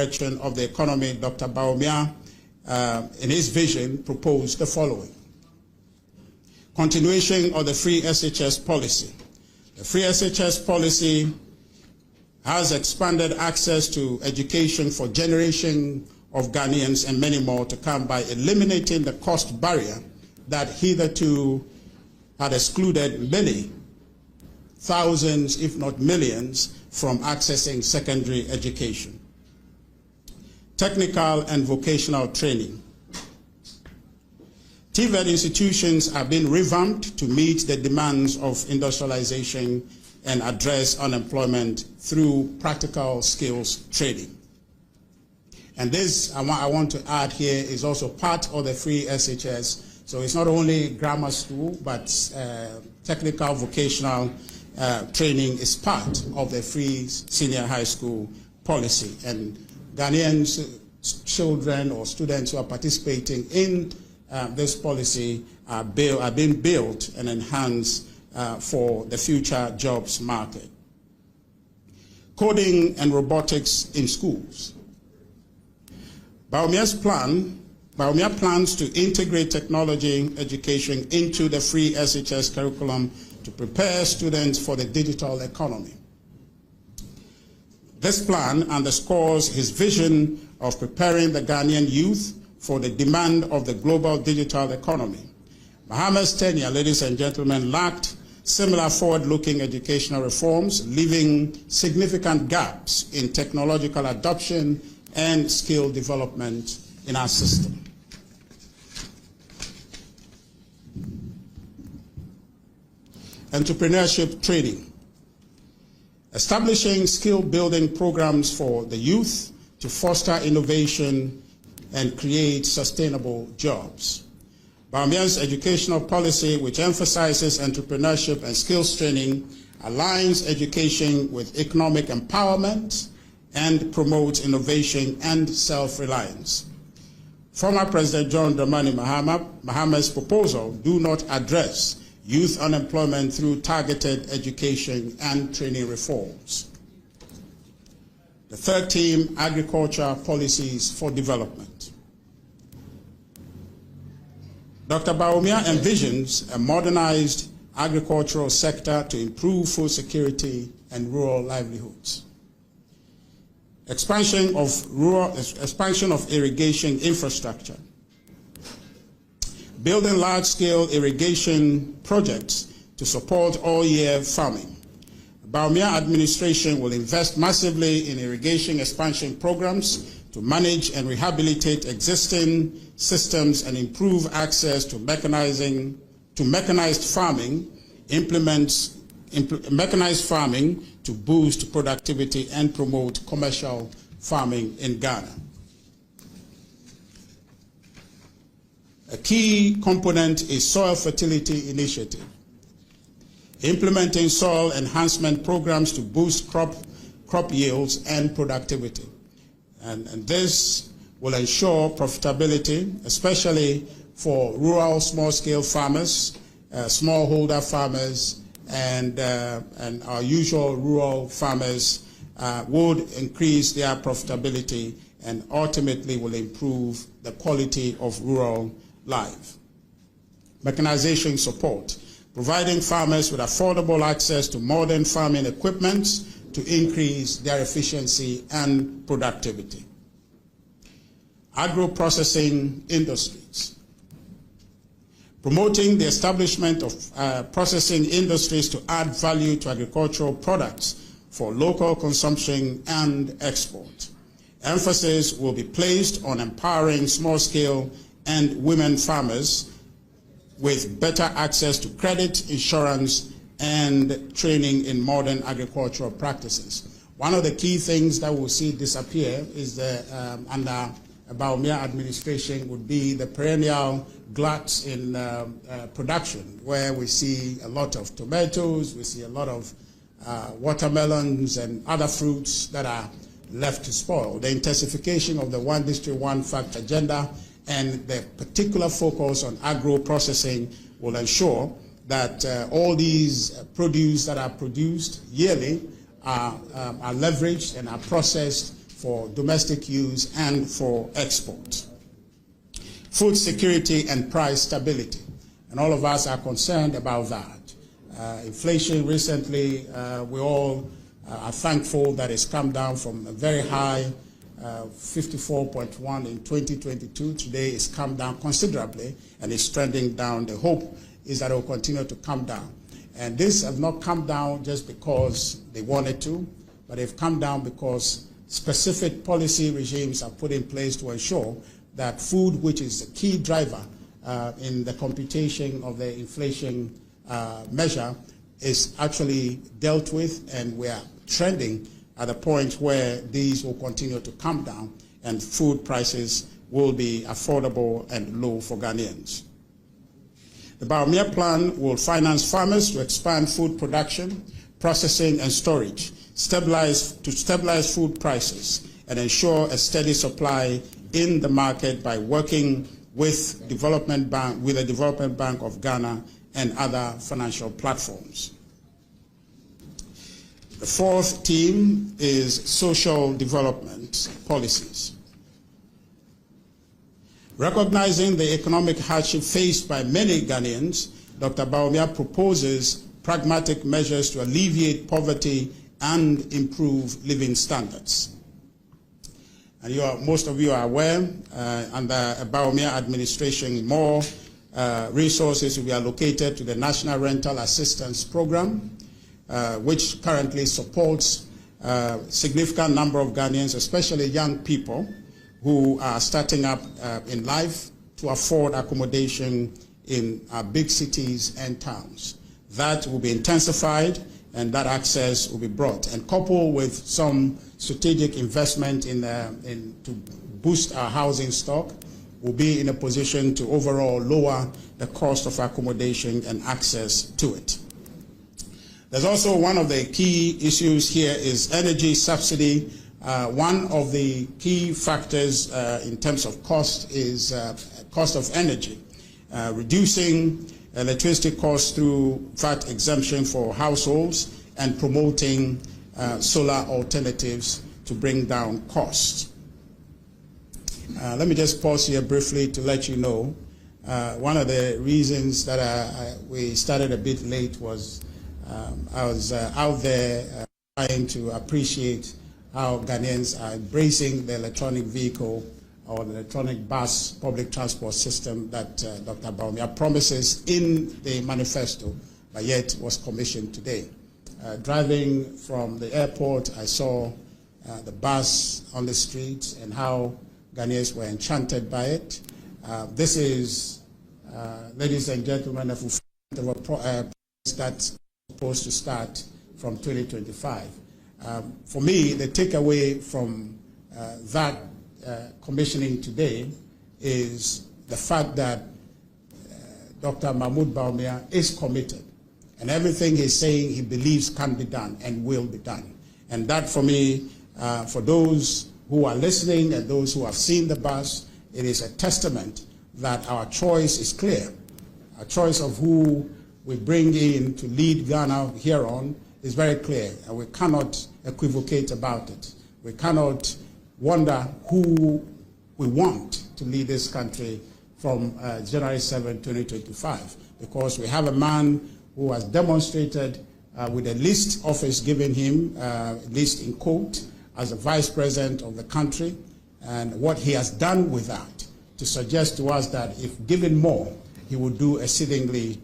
direction of the economy, Dr. Bawumia, in his vision, proposed the following. Continuation of the free SHS policy. The free SHS policy has expanded access to education for generations of Ghanaians and many more to come by eliminating the cost barrier that hitherto had excluded many thousands, if not millions, from accessing secondary education. Technical and vocational training. TVET institutions have been revamped to meet the demands of industrialization and address unemployment through practical skills training. And this, I want to add here, is also part of the free SHS. So it's not only grammar school, but technical vocational training is part of the free senior high school policy. And Ghanaians, children or students who are participating in this policy are being built and enhanced for the future jobs market. Coding and robotics in schools. Bawumia plans to integrate technology education into the free SHS curriculum to prepare students for the digital economy. This plan underscores his vision of preparing the Ghanaian youth for the demand of the global digital economy. Mahama's tenure, ladies and gentlemen, lacked similar forward-looking educational reforms, leaving significant gaps in technological adoption and skill development in our system. Entrepreneurship training. Establishing skill-building programs for the youth to foster innovation and create sustainable jobs. Bawumia's educational policy, which emphasizes entrepreneurship and skills training, aligns education with economic empowerment and promotes innovation and self-reliance. Former President John Dramani Mahama's proposal do not address youth unemployment through targeted education and training reforms. The third theme, agriculture policies for development. Dr. Bawumia envisions a modernized agricultural sector to improve food security and rural livelihoods. Expansion of irrigation infrastructure. Building large-scale irrigation projects to support all-year farming. The Bawumia administration will invest massively in irrigation expansion programs to manage and rehabilitate existing systems and improve access to mechanized farming, mechanized farming to boost productivity and promote commercial farming in Ghana. A key component is soil fertility initiative, implementing soil enhancement programs to boost crop yields and productivity. And this will ensure profitability, especially for rural small-scale farmers, smallholder farmers, and our usual rural farmers would increase their profitability and ultimately will improve the quality of rural life. Mechanization support, providing farmers with affordable access to modern farming equipment to increase their efficiency and productivity. Agro-processing industries. Promoting the establishment of processing industries to add value to agricultural products for local consumption and export. Emphasis will be placed on empowering small-scale and women farmers with better access to credit, insurance, and training in modern agricultural practices. One of the key things that we'll see disappear is the, under Bawumia administration would be the perennial gluts in production, where we see a lot of tomatoes, we see a lot of watermelons and other fruits that are left to spoil. The intensification of the One District, One Fact agenda and the particular focus on agro-processing will ensure that all these produce that are produced yearly are leveraged and are processed for domestic use and for export. Food security and price stability, and all of us are concerned about that. Inflation recently, we all are thankful that it's come down from a very high 54.1 in 2022. Today it's come down considerably and it's trending down. The hope is that it will continue to come down. And this has not come down just because they wanted to, but they've come down because specific policy regimes are put in place to ensure that food, which is a key driver in the computation of the inflation measure, is actually dealt with, and we are trending at a point where these will continue to come down and food prices will be affordable and low for Ghanaians. The Bawumia plan will finance farmers to expand food production, processing and storage, stabilize food prices and ensure a steady supply in the market by working with the Development Bank of Ghana and other financial platforms. The fourth theme is social development policies. Recognizing the economic hardship faced by many Ghanaians, Dr. Bawumia proposes pragmatic measures to alleviate poverty and improve living standards. And most of you are aware, under a Bawumia administration, more resources will be allocated to the National Rental Assistance Program, which currently supports a significant number of Ghanaians, especially young people, who are starting up in life to afford accommodation in our big cities and towns. That will be intensified and that access will be brought. And coupled with some strategic investment to boost our housing stock, we'll be in a position to overall lower the cost of accommodation and access to it. There's also one of the key issues here is energy subsidy. One of the key factors in terms of cost is cost of energy. Reducing electricity costs through VAT exemption for households and promoting solar alternatives to bring down costs. Let me just pause here briefly to let you know one of the reasons that we started a bit late was I was out there trying to appreciate how Ghanaians are embracing the electronic vehicle or the electronic bus public transport system that Dr. Bawumia promises in the manifesto, but yet was commissioned today. Driving from the airport, I saw the bus on the streets and how Ghanaians were enchanted by it. This is, ladies and gentlemen, a fulfillment of a process that's supposed to start from 2025. For me, the takeaway from that commissioning today is the fact that Dr. Mahmoud Bawumia is committed, and everything he's saying he believes can be done and will be done. And that, for me, for those who are listening and those who have seen the bus, it is a testament that our choice is clear. Our choice of who we bring in to lead Ghana here on is very clear, and we cannot equivocate about it. We cannot wonder who we want to lead this country from January 7, 2025, because we have a man who has demonstrated with the least office given him, least in quote, as the vice president of the country, and what he has done with that to suggest to us that if given more, he would do exceedingly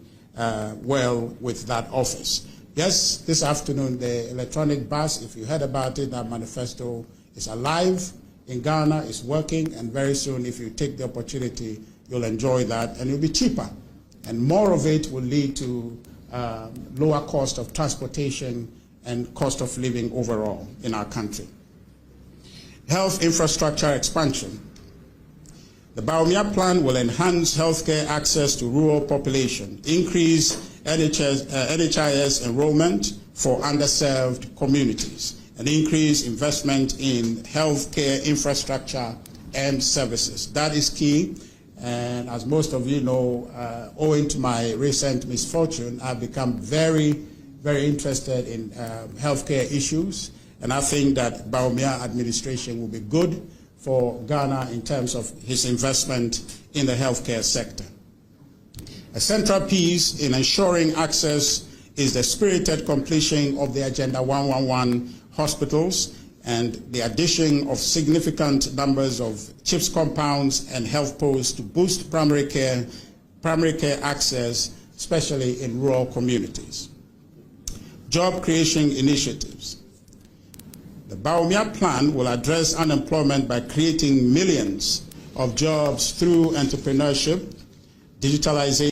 well with that office. Yes, this afternoon, the electronic bus, if you heard about it, that manifesto is alive in Ghana, it's working, and very soon, if you take the opportunity, you'll enjoy that, and it'll be cheaper. And more of it will lead to lower cost of transportation and cost of living overall in our country. Health infrastructure expansion. The Bawumia plan will enhance healthcare access to rural population, increase NHIS enrollment for underserved communities, and increase investment in healthcare infrastructure and services. That is key. And as most of you know, owing to my recent misfortune, I've become very, very interested in healthcare issues. And I think that Bawumia administration will be good for Ghana in terms of his investment in the healthcare sector. A central piece in ensuring access is the spirited completion of the Agenda 111 hospitals and the addition of significant numbers of CHIPS compounds and health posts to boost primary care access, especially in rural communities. Job creation initiatives. The Bawumia plan will address unemployment by creating millions of jobs through entrepreneurship, digitalization,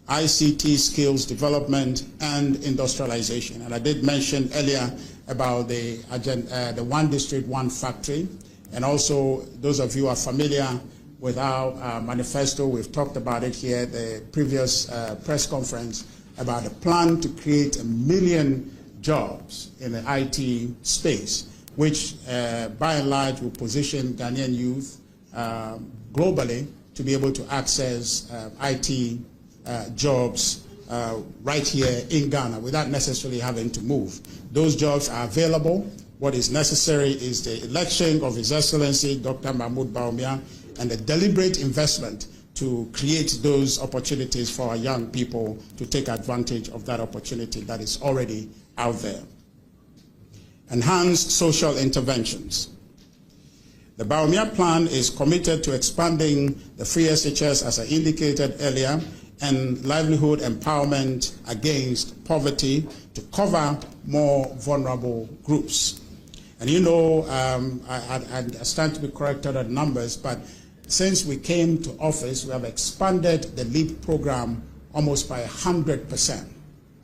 ICT skills development, and industrialization. And I did mention earlier about the One District, One Factory. And also, those of you who are familiar with our manifesto, we've talked about it here at the previous press conference about a plan to create 1 million jobs in the IT space, which by and large will position Ghanaian youth globally to be able to access IT jobs right here in Ghana without necessarily having to move. Those jobs are available. What is necessary is the election of His Excellency Dr. Mahmoud Bawumia and the deliberate investment to create those opportunities for our young people to take advantage of that opportunity that is already out there. Enhanced social interventions. The Bawumia plan is committed to expanding the free SHS, as I indicated earlier, and livelihood empowerment against poverty to cover more vulnerable groups. And you know, I stand to be corrected on numbers, but since we came to office, we have expanded the LEAP program almost by 100%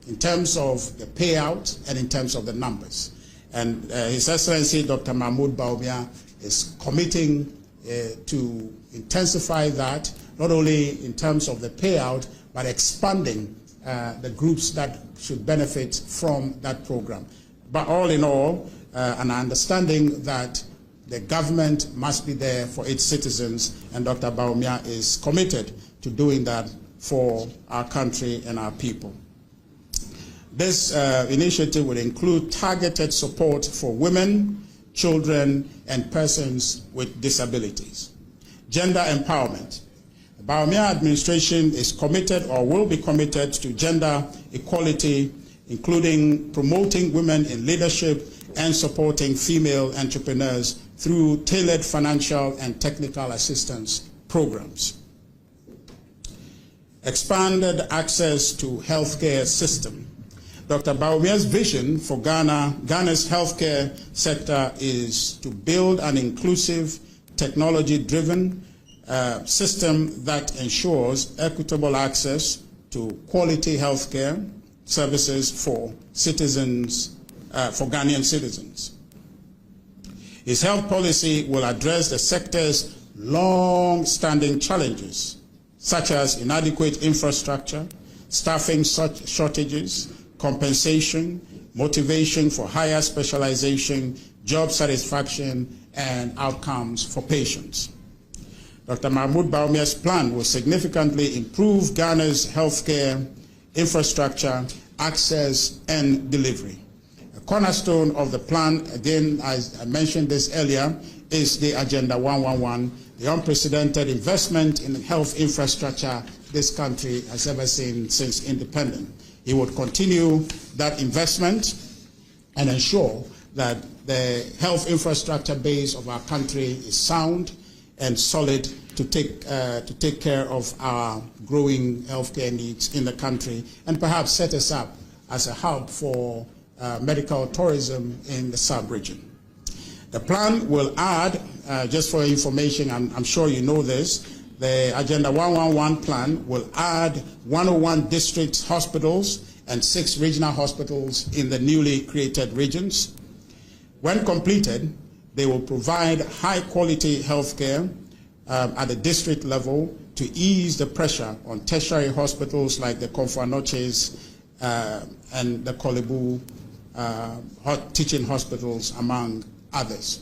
in terms of the payout and in terms of the numbers. And His Excellency Dr. Mahmoud Bawumia is committing to intensify that, not only in terms of the payout, but expanding the groups that should benefit from that program. But all in all, an understanding that the government must be there for its citizens, and Dr. Bawumia is committed to doing that for our country and our people. This initiative will include targeted support for women, children, and persons with disabilities. Gender empowerment. The Bawumia administration is committed or will be committed to gender equality, including promoting women in leadership and supporting female entrepreneurs through tailored financial and technical assistance programs. Expanded access to healthcare system. Dr. Bawumia's vision for Ghana's healthcare sector is to build an inclusive, technology-driven system that ensures equitable access to quality healthcare services for citizens, for Ghanaian citizens. His health policy will address the sector's long-standing challenges, such as inadequate infrastructure, staffing shortages, compensation, motivation for higher specialization, job satisfaction, and outcomes for patients. Dr. Mahmoud Bawumia's plan will significantly improve Ghana's healthcare infrastructure, access, and delivery. A cornerstone of the plan, again, as I mentioned this earlier, is the Agenda 111, the unprecedented investment in health infrastructure this country has ever seen since independence. He would continue that investment and ensure that the health infrastructure base of our country is sound and solid to take care of our growing healthcare needs in the country, and perhaps set us up as a hub for medical tourism in the sub-region. The plan will add, just for information, I'm sure you know this, the Agenda 111 plan will add 101 district hospitals and 6 regional hospitals in the newly created regions. When completed, they will provide high-quality health care at the district level to ease the pressure on tertiary hospitals like the Confrence and the Kolebu teaching hospitals, among others.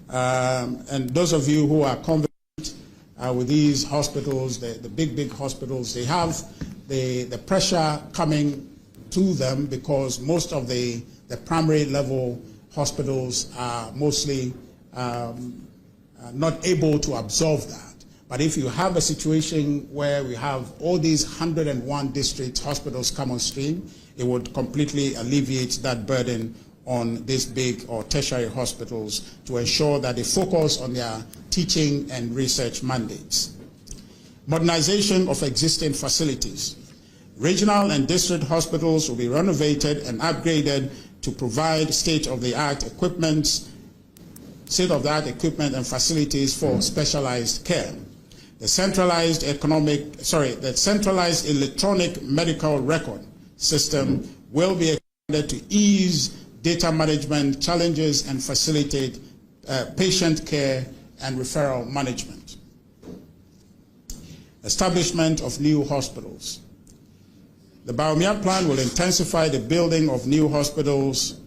And those of you who are conversant with these hospitals, the big hospitals, they have the pressure coming to them because most of the the primary level hospitals are mostly not able to absorb that. But if you have a situation where we have all these 101 district hospitals come on stream, it would completely alleviate that burden on these big or tertiary hospitals to ensure that they focus on their teaching and research mandates. Modernization of existing facilities. Regional and district hospitals will be renovated and upgraded to provide state-of-the-art equipment and facilities for specialized care. The centralized electronic medical record system will be expanded to ease data management challenges and facilitate patient care and referral management. Establishment of new hospitals. The Bawumia plan will intensify the building of new hospitals,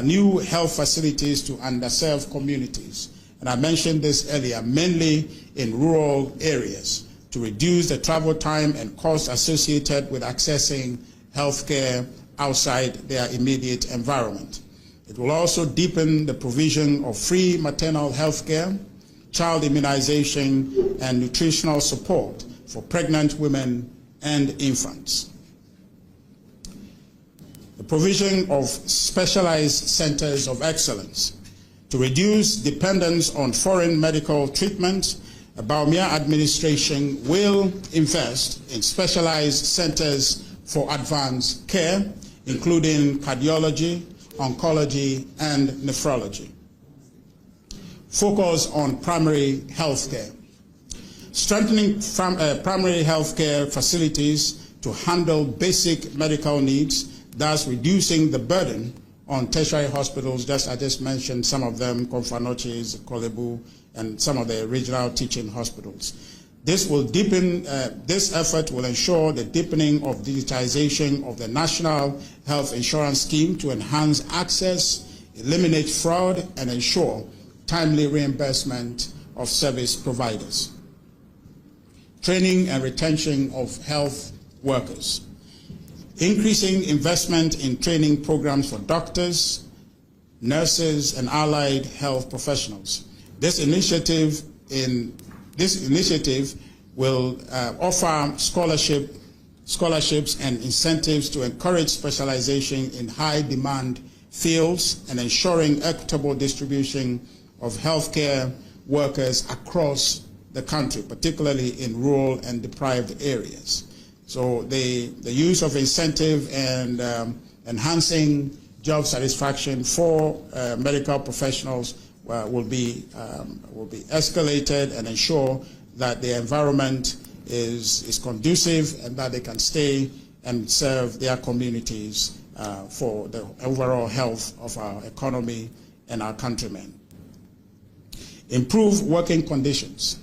new health facilities to underserved communities. And I mentioned this earlier, mainly in rural areas, to reduce the travel time and costs associated with accessing healthcare outside their immediate environment. It will also deepen the provision of free maternal health care, child immunization, and nutritional support for pregnant women and infants. The provision of specialized centers of excellence. To reduce dependence on foreign medical treatment, the Bawumia administration will invest in specialized centers for advanced care, including cardiology, oncology, and nephrology. Focus on primary health care. Strengthening primary health care facilities to handle basic medical needs, thus reducing the burden on tertiary hospitals. I just mentioned some of them, Confrence, Kolebu, and some of the regional teaching hospitals. This will deepen, this effort will ensure the deepening of digitization of the National Health Insurance Scheme to enhance access, eliminate fraud, and ensure timely reimbursement of service providers. Training and retention of health workers. Increasing investment in training programs for doctors, nurses, and allied health professionals. This initiative will offer scholarships and incentives to encourage specialization in high-demand fields and ensuring equitable distribution of healthcare workers across the country, particularly in rural and deprived areas. So the use of incentive and enhancing job satisfaction for medical professionals will be escalated and ensure that the environment is conducive and that they can stay and serve their communities for the overall health of our economy and our countrymen. Improve working conditions.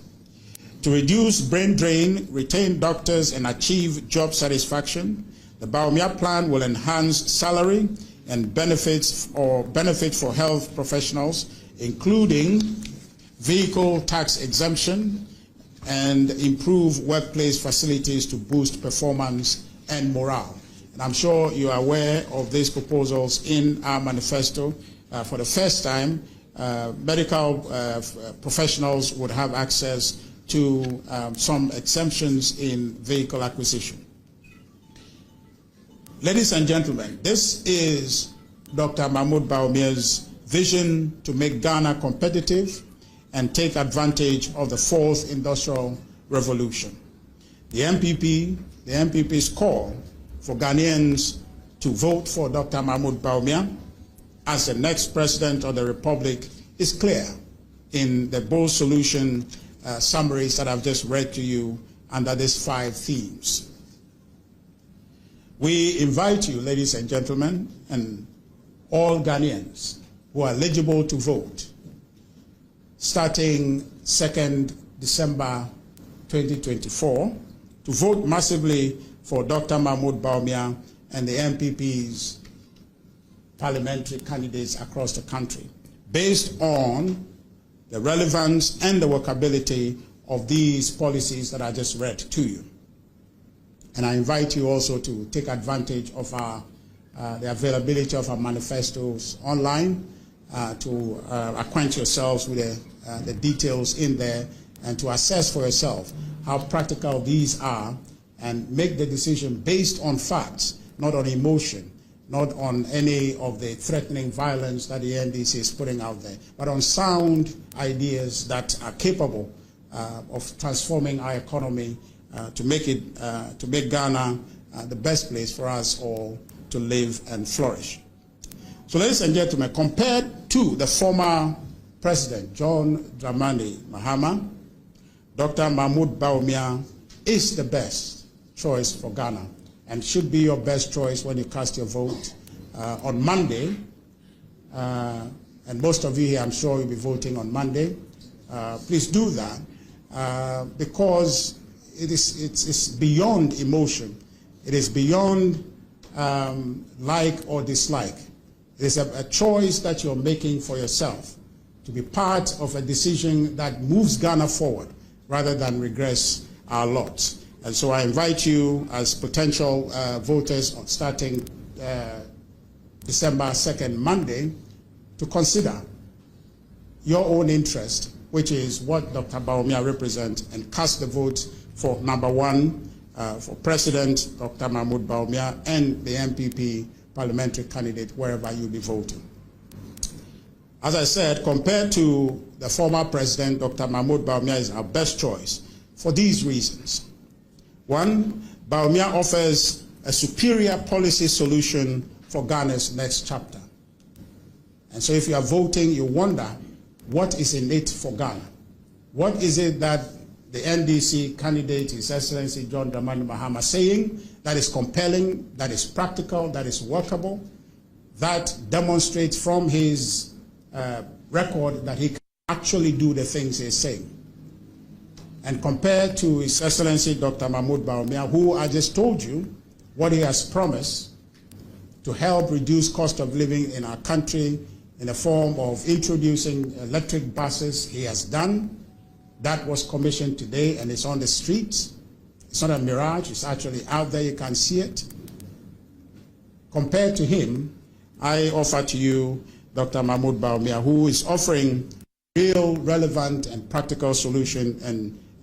To reduce brain drain, retain doctors, and achieve job satisfaction, the Bawumia plan will enhance salary and benefits for health professionals, including vehicle tax exemption, and improve workplace facilities to boost performance and morale. And I'm sure you are aware of these proposals in our manifesto. For the first time, medical professionals would have access to some exemptions in vehicle acquisition. Ladies and gentlemen, this is Dr. Mahmoud Bawumia's vision to make Ghana competitive and take advantage of the fourth industrial revolution. The NPP's call for Ghanaians to vote for Dr. Mahmoud Bawumia as the next president of the Republic is clear in the bold solution summaries that I've just read to you under these 5 themes. We invite you, ladies and gentlemen, and all Ghanaians who are eligible to vote, starting 2nd December 2024, to vote massively for Dr. Mahmoud Bawumia and the NPP's parliamentary candidates across the country, based on the relevance and the workability of these policies that I just read to you. And I invite you also to take advantage of our the availability of our manifestos online to acquaint yourselves with the details in there and to assess for yourself how practical these are and make the decision based on facts, not on emotion, not on any of the threatening violence that the NDC is putting out there, but on sound ideas that are capable of transforming our economy to make Ghana the best place for us all to live and flourish. So, ladies and gentlemen, compared to the former President John Dramani Mahama, Dr. Mahmoud Bawumia is the best choice for Ghana and should be your best choice when you cast your vote on Monday. And most of you here, I'm sure, will be voting on Monday. Please do that because it's beyond emotion. It is beyond like or dislike. It is a choice that you're making for yourself to be part of a decision that moves Ghana forward rather than regress our lot. And so I invite you as potential voters starting December 2nd, Monday, to consider your own interest, which is what Dr. Bawumia represents, and cast the vote for number one, for President Dr. Mahmoud Bawumia and the NPP parliamentary candidate, wherever you'll be voting. As I said, compared to the former President, Dr. Mahmoud Bawumia is our best choice for these reasons. One, Bawumia offers a superior policy solution for Ghana's next chapter. And so if you are voting, you wonder, what is in it for Ghana? What is it that the NDC candidate, His Excellency John Dramani Mahama, saying that is compelling, that is practical, that is workable, that demonstrates from his record that he can actually do the things he's saying? And compared to His Excellency Dr. Mahmoud Bawumia, who I just told you what he has promised to help reduce cost of living in our country in the form of introducing electric buses, he has done. That was commissioned today and it's on the streets. It's not a mirage, it's actually out there, you can see it. Compared to him, I offer to you Dr. Mahmoud Bawumia, who is offering real, relevant, and practical solution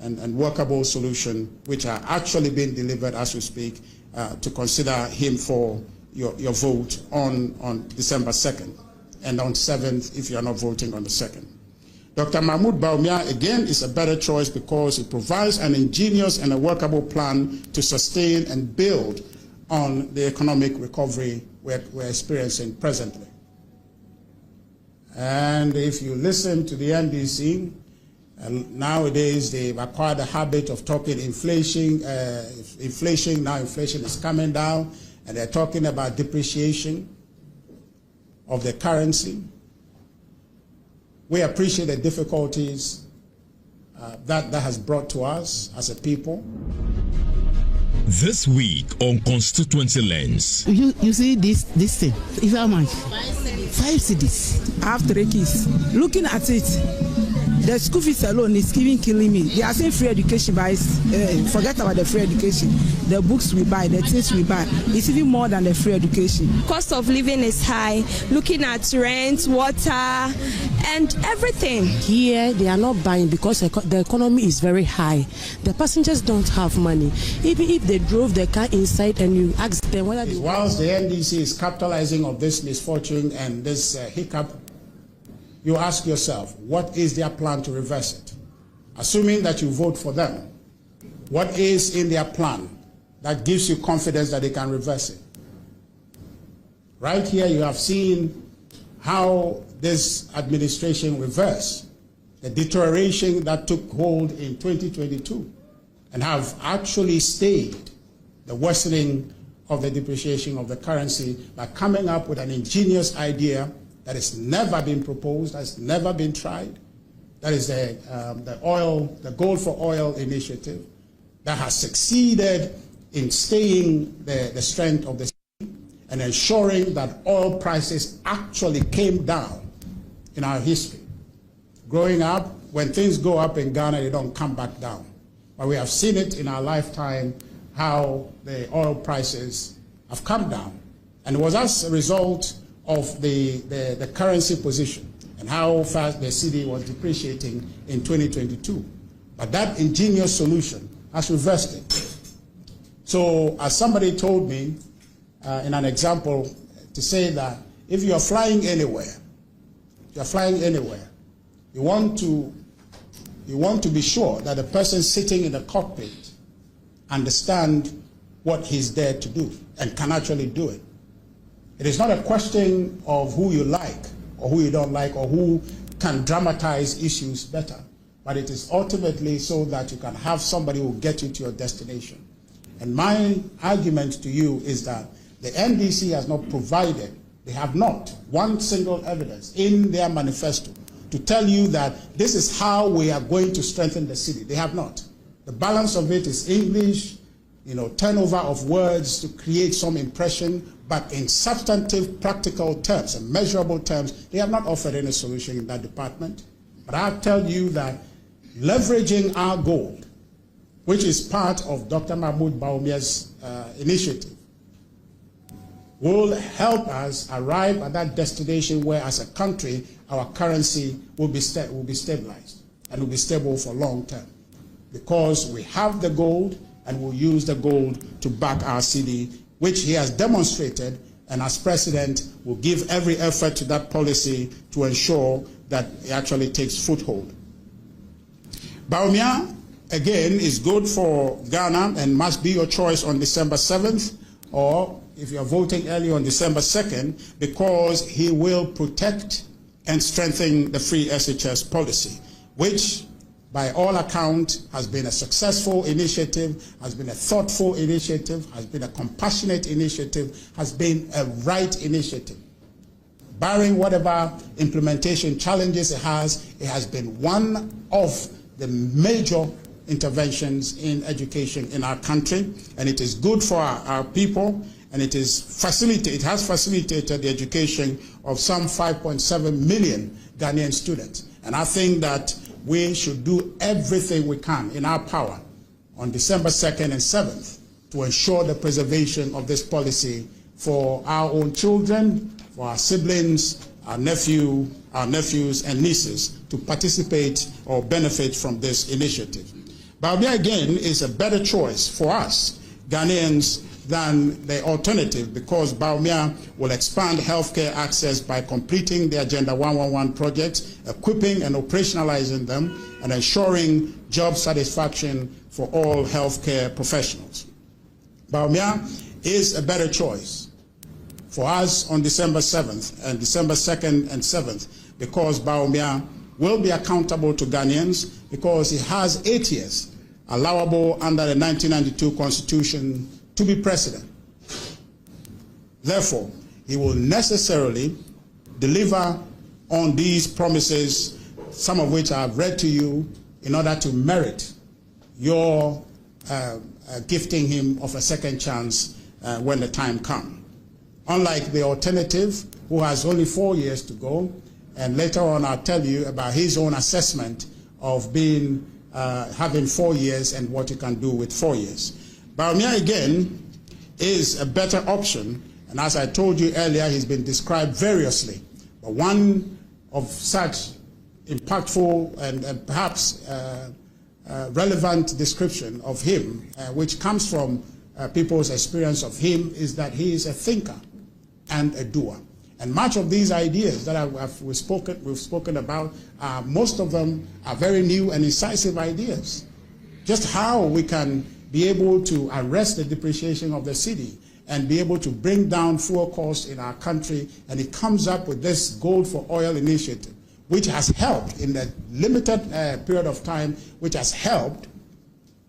and workable solution, which are actually being delivered as we speak, to consider him for your vote on December 2nd, and on 7th if you are not voting on the 2nd. Dr. Mahmoud Bawumia, again, is a better choice because it provides an ingenious and a workable plan to sustain and build on the economic recovery we're experiencing presently. And if you listen to the NDC, nowadays they've acquired the habit of talking inflation. Now inflation is coming down, and they're talking about depreciation of the currency. We appreciate the difficulties that has brought to us as a people. This week on Constituency Lens. You see this thing? Is how much? 5 cedis. I have 3 kids. Looking at it, the school fees alone is killing me. They are saying free education, but forget about the free education. The books we buy, the things we buy, it's even more than the free education. Cost of living is high. Looking at rent, water, and everything. Here, they are not buying because the economy is very high. The passengers don't have money. Even if they drove the car inside and you ask them whether they... Whilst the NDC is capitalizing on this misfortune and this hiccup, you ask yourself, what is their plan to reverse it? Assuming that you vote for them, what is in their plan that gives you confidence that they can reverse it? Right here, you have seen how this administration reversed the deterioration that took hold in 2022 and have actually stayed the worsening of the depreciation of the currency by coming up with an ingenious idea that has never been proposed, has never been tried. That is the Gold for Oil initiative that has succeeded in staying the strength of the city and ensuring that oil prices actually came down in our history. Growing up, when things go up in Ghana, they don't come back down. But we have seen it in our lifetime how the oil prices have come down And it was as a result of the currency position and how fast the cedi was depreciating in 2022. But that ingenious solution has reversed it. So as somebody told me in an example, to say that if you are flying anywhere, you want to be sure that the person sitting in the cockpit understands what he's there to do and can actually do it. It is not a question of who you like or who you don't like or who can dramatize issues better, but it is ultimately so that you can have somebody who will get you to your destination. And my argument to you is that the NDC has not provided, they have not one single evidence in their manifesto to tell you that this is how we are going to strengthen the city. They have not. The balance of it is English, turnover of words to create some impression, but in substantive, practical terms and measurable terms, they have not offered any solution in that department. But I'll tell you that leveraging our gold, which is part of Dr. Mahmoud Bawumia's initiative, will help us arrive at that destination where, as a country, our currency will be stabilized and will be stable for long term. Because we have the gold and we'll use the gold to back our cedi, which he has demonstrated, and as president will give every effort to that policy to ensure that it actually takes foothold. Bawumia, again, is good for Ghana and must be your choice on December 7th, or if you're voting early on December 2nd, because he will protect and strengthen the free SHS policy, which by all accounts has been a successful initiative, has been a thoughtful initiative, has been a compassionate initiative, has been a right initiative. Barring whatever implementation challenges it has been one of the major interventions in education in our country, and it is good for our people, and it has facilitated the education of some 5.7 million Ghanaian students. And I think that we should do everything we can in our power on December 2nd and 7th to ensure the preservation of this policy for our own children, for our siblings, our nephews and nieces to participate or benefit from this initiative. Bawumia, again, is a better choice for us Ghanaians than the alternative, because Bawumia will expand healthcare access by completing the Agenda 111 projects, equipping and operationalizing them, and ensuring job satisfaction for all healthcare professionals. Bawumia is a better choice for us on December 7th and December 2nd and 7th, because Bawumia will be accountable to Ghanaians, because he has 8 years allowable under the 1992 Constitution to be president. Therefore, he will necessarily deliver on these promises, some of which I have read to you, in order to merit your gifting him of a second chance when the time comes. Unlike the alternative, who has only 4 years to go, and later on I'll tell you about his own assessment of being having 4 years and what you can do with 4 years. Bawumia, again, is a better option, and as I told you earlier, he's been described variously, but one of such impactful and perhaps relevant description of him, which comes from people's experience of him, is that he is a thinker and a doer. And much of these ideas that we've spoken about, most of them are very new and incisive ideas. Just how we can be able to arrest the depreciation of the cedi and be able to bring down fuel costs in our country, and it comes up with this Gold for Oil initiative, which has helped in the limited period of time, which has helped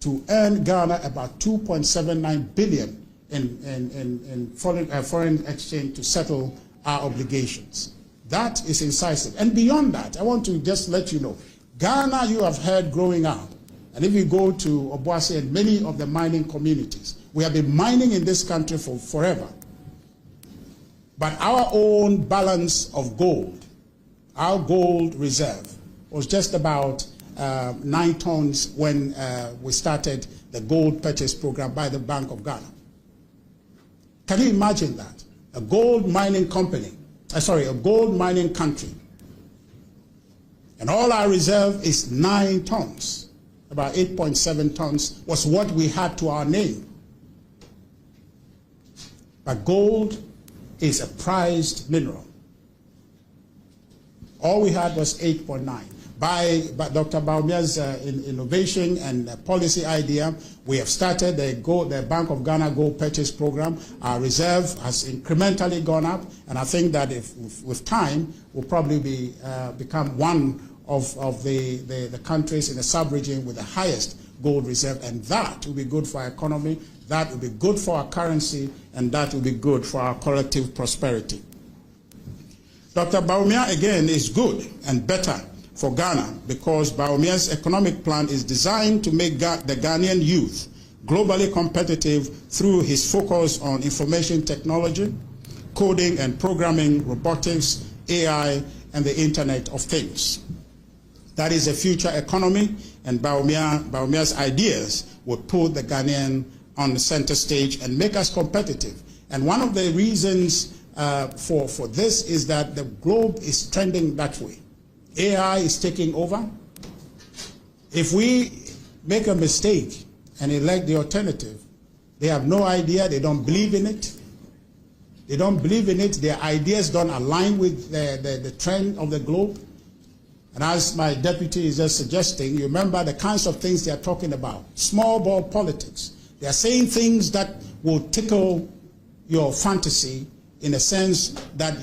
to earn Ghana about 2.79 billion in foreign exchange to settle our obligations. That is incisive. And beyond that, I want to just let you know, Ghana, you have heard growing up, and if you go to Obuasi and many of the mining communities, we have been mining in this country for forever. But our own balance of gold, our gold reserve, was just about 9 tons when we started the gold purchase program by the Bank of Ghana. Can you imagine that? a gold mining company, a gold mining country. And all our reserve is 9 tons. About 8.7 tons was what we had to our name. But gold is a prized mineral. All we had was 8.9. By Dr. Bawumia's innovation and policy idea, we have started the Bank of Ghana Gold Purchase Program. Our reserve has incrementally gone up, and I think that if with time, we'll probably become one of the countries in the sub-region with the highest gold reserve, and that will be good for our economy, that will be good for our currency, and that will be good for our collective prosperity. Dr. Bawumia, again, is good and better for Ghana because Bawumia's economic plan is designed to make the Ghanaian youth globally competitive through his focus on information technology, coding and programming, robotics, AI, and the Internet of Things. That is a future economy, and Bawumia's ideas will put the Ghanaian on the center stage and make us competitive. And one of the reasons for this is that the globe is trending that way. AI is taking over. If we make a mistake and elect the alternative, they have no idea, they don't believe in it. They don't believe in it, their ideas don't align with the trend of the globe. And as my deputy is just suggesting, you remember the kinds of things they are talking about. Small ball politics. They are saying things that will tickle your fantasy in a sense that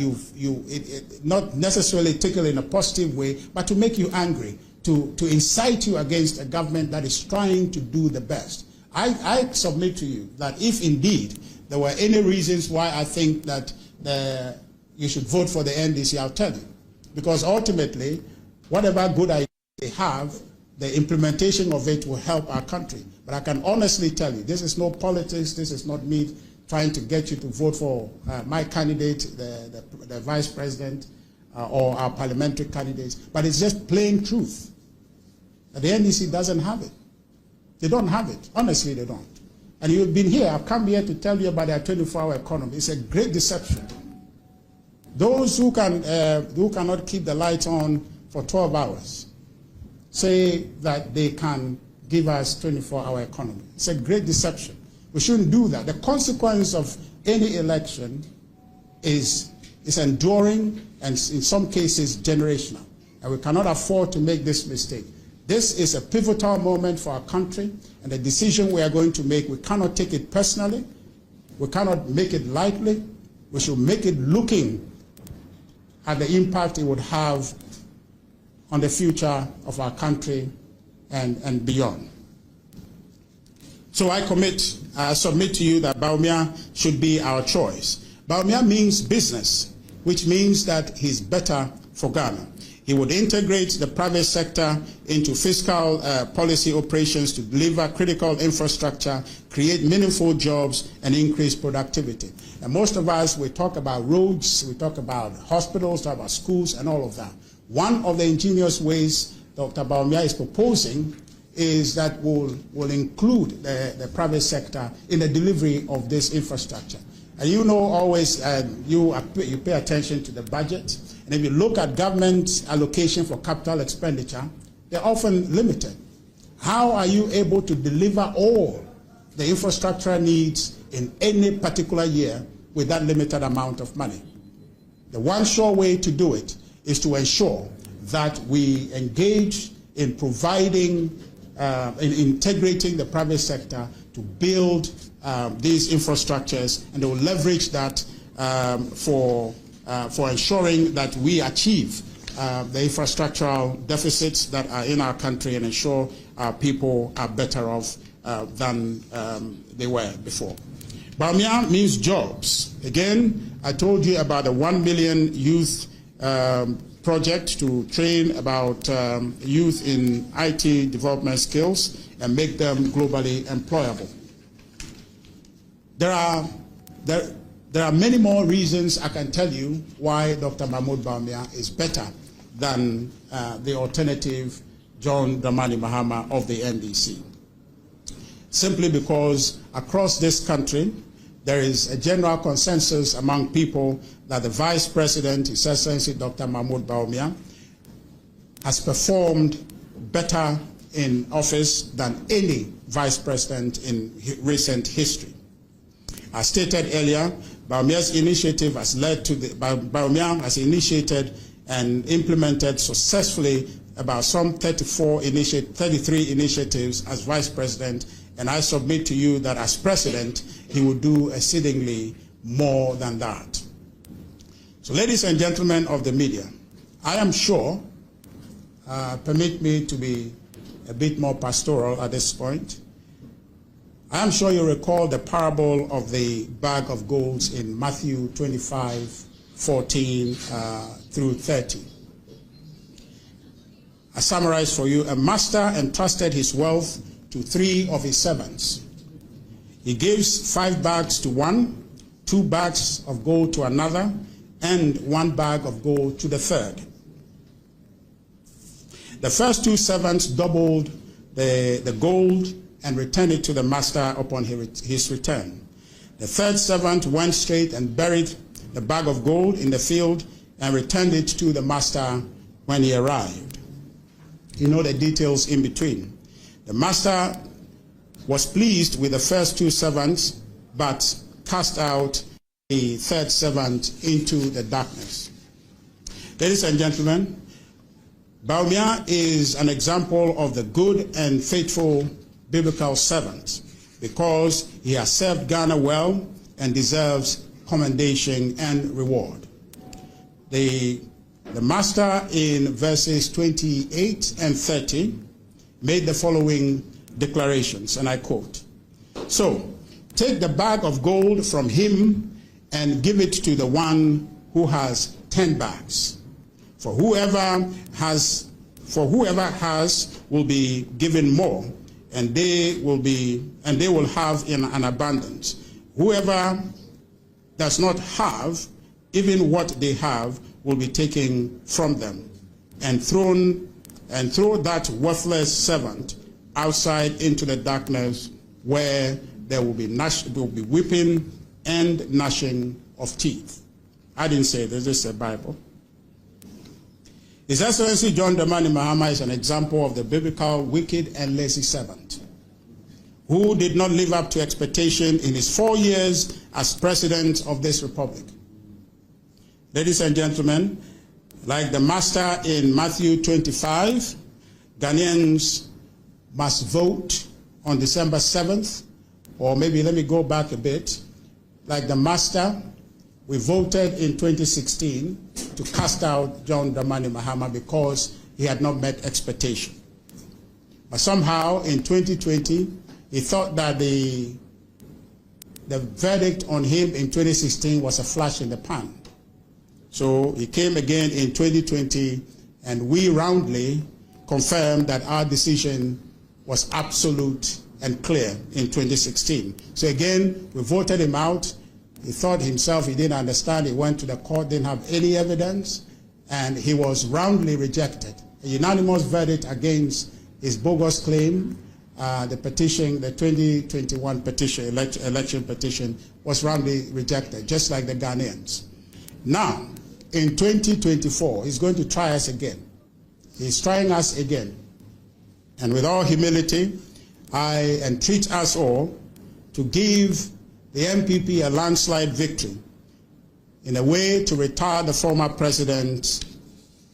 not necessarily tickle in a positive way, but to make you angry, to incite you against a government that is trying to do the best. I submit to you that if indeed there were any reasons why I think that you should vote for the NDC, I'll tell you. Because ultimately, whatever good idea they have, the implementation of it will help our country. But I can honestly tell you, this is no politics, this is not me trying to get you to vote for my candidate, the vice president, or our parliamentary candidates, but it's just plain truth. The NDC doesn't have it. They don't have it. Honestly, they don't. And you've been here, I've come here to tell you about their 24-hour economy. It's a great deception. Those who cannot keep the lights on for 12 hours say that they can give us 24-hour economy. It's a great deception. We shouldn't do that. The consequence of any election is enduring and in some cases generational. And we cannot afford to make this mistake. This is a pivotal moment for our country, and the decision we are going to make, we cannot take it personally. We cannot make it lightly. We should make it looking at the impact it would have on the future of our country and beyond. So I submit to you that Bawumia should be our choice. Bawumia means business, which means that he's better for Ghana. He would integrate the private sector into fiscal policy operations to deliver critical infrastructure, create meaningful jobs, and increase productivity. And most of us, we talk about roads, we talk about hospitals, talk about schools, and all of that. One of the ingenious ways Dr. Bawumia is proposing is that will include the private sector in the delivery of this infrastructure. And you know always, you pay attention to the budget, and if you look at government allocation for capital expenditure, they're often limited. How are you able to deliver all the infrastructure needs in any particular year with that limited amount of money? The one sure way to do it is to ensure that we engage in providing, in integrating the private sector to build these infrastructures, and they will leverage that for ensuring that we achieve the infrastructural deficits that are in our country and ensure our people are better off than they were before. Bawumia means jobs. Again, I told you about the 1 million youth project to train about youth in IT development skills and make them globally employable. There are many more reasons I can tell you why Dr. Mahmoud Bawumia is better than the alternative John Dramani Mahama of the NDC. Simply because across this country, there is a general consensus among people that the Vice President, His Excellency Dr. Mahmoud Bawumia, has performed better in office than any Vice President in recent history. As stated earlier, Bawumia's initiative has led to Bawumia has initiated and implemented successfully about some 33 initiatives as Vice President, and I submit to you that as President, he will do exceedingly more than that. So, ladies and gentlemen of the media, I am sure, permit me to be a bit more pastoral at this point, I am sure you recall the parable of the bag of golds in Matthew 25:14 through 30. I summarize for you: a master entrusted his wealth to 3 of his servants. He gives 5 bags to one, 2 bags of gold to another, and 1 bag of gold to the third. The first 2 servants doubled the gold and returned it to the master upon his return. The third servant went straight and buried the bag of gold in the field and returned it to the master when he arrived. You know the details in between. The master was pleased with the first 2 servants, but cast out the third servant into the darkness. Ladies and gentlemen, Bawumia is an example of the good and faithful biblical servant because he has served Ghana well and deserves commendation and reward. The master in verses 28 and 30 made the following declarations, and I quote: "So take the bag of gold from him and give it to the one who has 10 bags. For whoever has will be given more, and they will have in an abundance. Whoever does not have, even what they have will be taken from them, and throw that worthless servant outside into the darkness, where there will be weeping and gnashing of teeth." I didn't say this is a Bible. His Excellency John Dramani Mahama is an example of the biblical wicked and lazy servant who did not live up to expectation in his 4 years as President of this Republic. Ladies and gentlemen, like the master in Matthew 25, Ghanaians must vote on December 7th, or maybe let me go back a bit. Like the master, we voted in 2016 to cast out John Dramani Mahama because he had not met expectation. But somehow in 2020, he thought that the verdict on him in 2016 was a flash in the pan. So he came again in 2020, and we roundly confirmed that our decision was absolute and clear in 2016. So again, we voted him out. He thought himself he didn't understand. He went to the court, didn't have any evidence, and he was roundly rejected. A unanimous verdict against his bogus claim. The petition, the 2021 petition, election petition, was roundly rejected, just like the Ghanaians. Now, in 2024, he's going to try us again. He's trying us again. And with all humility, I entreat us all to give the NPP a landslide victory in a way to retire the former president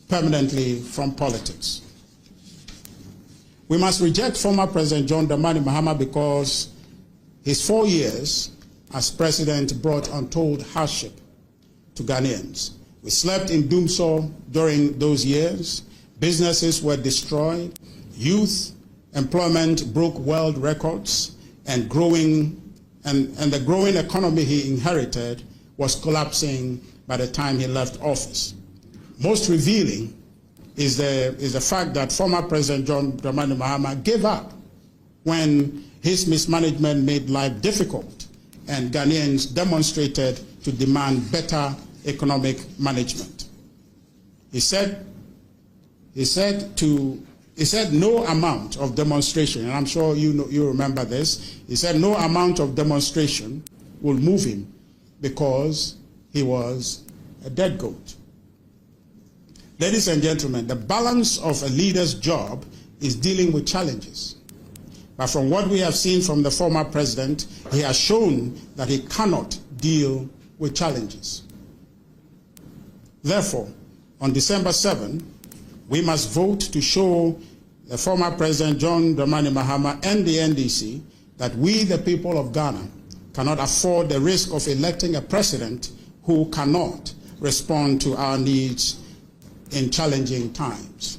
permanently from politics. We must reject former President John Dramani Mahama because his 4 years as president brought untold hardship to Ghanaians. We slept in doomsday during those years. Businesses were destroyed. Youth employment broke world records, and the growing economy he inherited was collapsing by the time he left office. Most revealing is the fact that former President John Dramani Mahama gave up when his mismanagement made life difficult, and Ghanaians demonstrated to demand better economic management. He said no amount of demonstration, and I'm sure you remember this. He said no amount of demonstration will move him because he was a dead goat. Ladies and gentlemen, the balance of a leader's job is dealing with challenges. But from what we have seen from the former president, he has shown that he cannot deal with challenges. Therefore, on December 7, we must vote to show the former President John Dramani Mahama and the NDC that we, the people of Ghana, cannot afford the risk of electing a president who cannot respond to our needs in challenging times.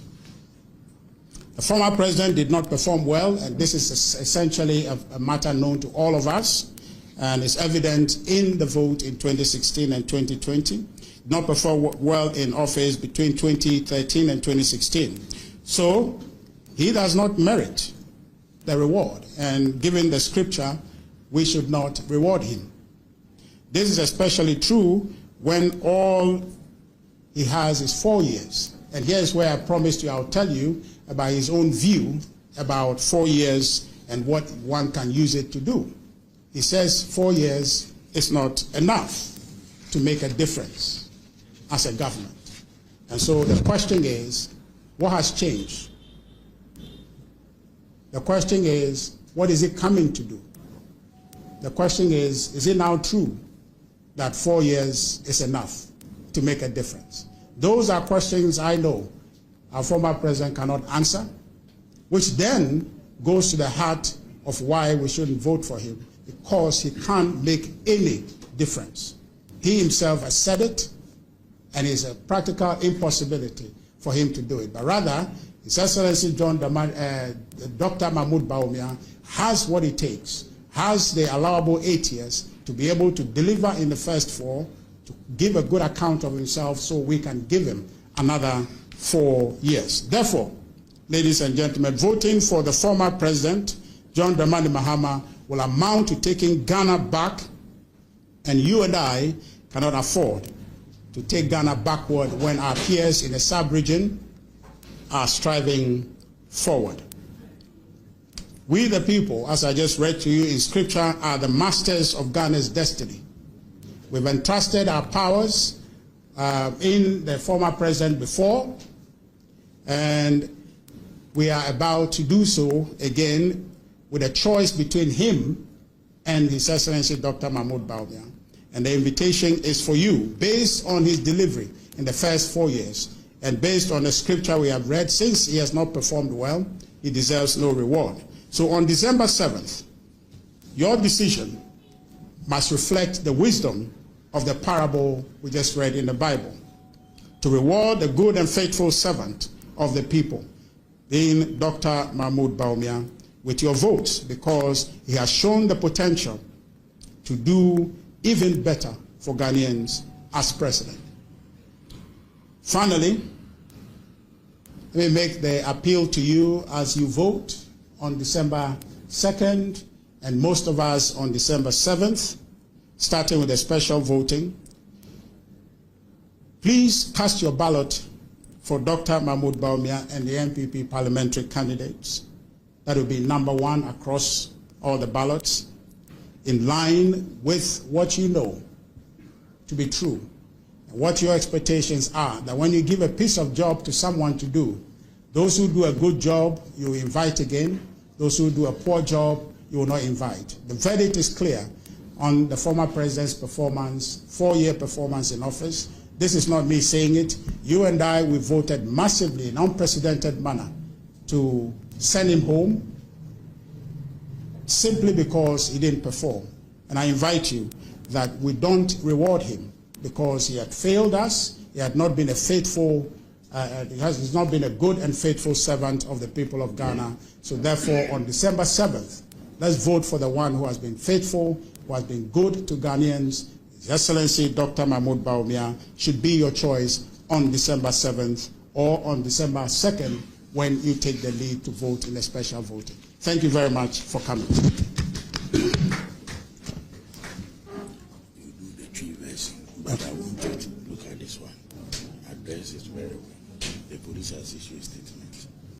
The former president did not perform well, and this is essentially a matter known to all of us, and is evident in the vote in 2016 and 2020. Did not perform well in office between 2013 and 2016. So he does not merit the reward, and given the scripture, we should not reward him. This is especially true when all he has is 4 years. And here's where I promised you I'll tell you about his own view about 4 years and what one can use it to do. He says 4 years is not enough to make a difference as a government. And so the question is, what has changed? The question is, what is it coming to do? The question is it now true that 4 years is enough to make a difference? Those are questions I know our former president cannot answer, which then goes to the heart of why we shouldn't vote for him, because he can't make any difference. He himself has said it, and it's a practical impossibility for him to do it. But rather, His Excellency Dr. Mahmoud Bawumia has what it takes, has the allowable 8 years to be able to deliver in the first 4, to give a good account of himself so we can give him another 4 years. Therefore, ladies and gentlemen, voting for the former president, John Dramani Mahama, will amount to taking Ghana back, and you and I cannot afford to take Ghana backward when our peers in the sub-region are striving forward. We the people, as I just read to you in scripture, are the masters of Ghana's destiny. We've entrusted our powers in the former president before, and we are about to do so again with a choice between him and His Excellency Dr. Mahmoud Bawumia. And the invitation is for you, based on his delivery in the first 4 years, and based on the scripture we have read, since he has not performed well, he deserves no reward. So on December 7th, your decision must reflect the wisdom of the parable we just read in the Bible, to reward the good and faithful servant of the people, being Dr. Mahmoud Bawumia, with your votes, because he has shown the potential to do even better for Ghanaians as president. Finally, let me make the appeal to you as you vote on December 2nd, and most of us on December 7th, starting with the special voting. Please cast your ballot for Dr. Mahmoud Bawumia and the NPP parliamentary candidates. That will be number 1 across all the ballots, in line with what you know to be true, and what your expectations are, that when you give a piece of job to someone to do, those who do a good job, you invite again. Those who do a poor job, you will not invite. The verdict is clear on the former president's performance, 4-year performance in office. This is not me saying it. You and I, we voted massively in unprecedented manner to send him home simply because he didn't perform. And I invite you that we don't reward him because he had failed us. He had not been a faithful, he's not been a good and faithful servant of the people of Ghana. So therefore, on December 7th, let's vote for the one who has been faithful, who has been good to Ghanaians. His Excellency Dr. Mahmoud Bawumia should be your choice on December 7th or on December 2nd when you take the lead to vote in a special voting. Thank you very much for coming.